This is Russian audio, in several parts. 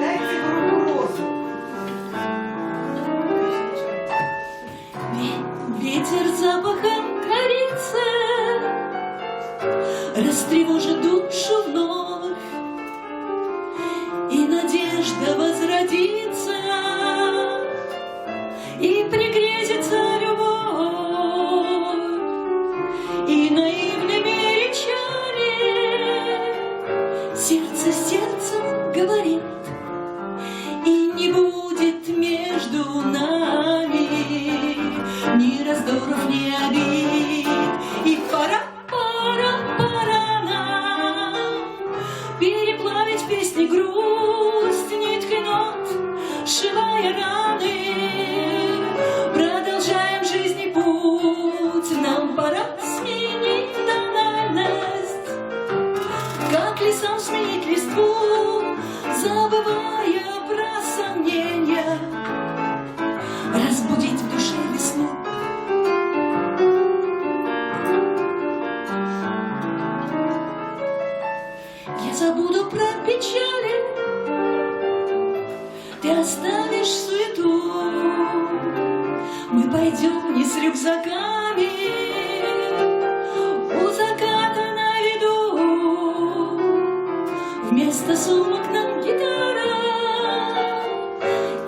Дайте руку розу. Ветер запахом корицы растревожит душу вновь, и надежда возродится, и пригрезится любовь, и наивными речами сердце с сердцем говорит, и не будет между нами ни раздоров, ни обид, и пора нам переплавить в песне грусть ниткой нот, сшивая раны. Продолжаем жизни путь, нам пора сменить тональность, как лесам сменить листву, забывая про сомнения, разбудить в душе весну. Я забуду про печали, ты оставишь суету. Мы пойдем не с рюкзаками, у заката на виду. Вместо сумок нам гитара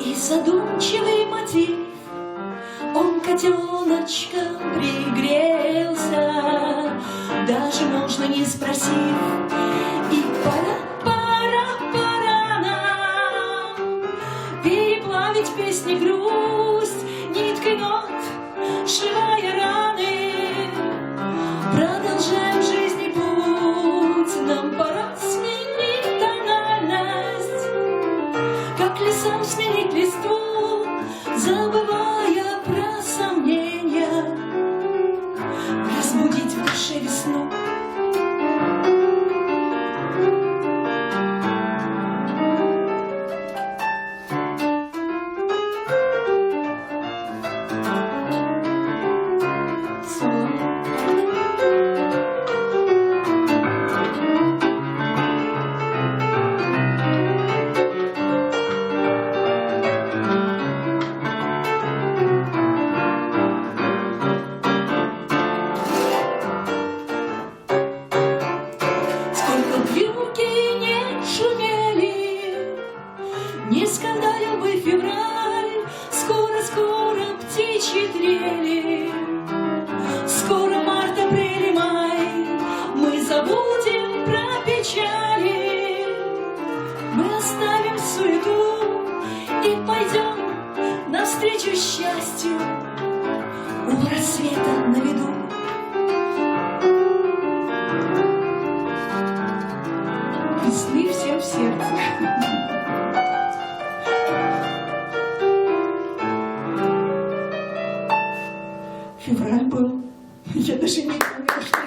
и задумчивый мотив. Он котеночком пригрелся, даже можно не спросив. И пора нам переплавить в песне грусть ниткой нот, сшивая раны. Продолжаем в жизни путь, нам пора сменить тональность, как лесам сменить листву, забывая про сомнения, разбудить в душе весну. Не скандалил бы февраль, скоро-скоро птичьи трели. Скоро март, апрель и май, мы забудем про печали. Мы оставим суету и пойдем навстречу счастью у рассвета на виду. Весны всем в сердце. Февраль был. Я даже не помню, что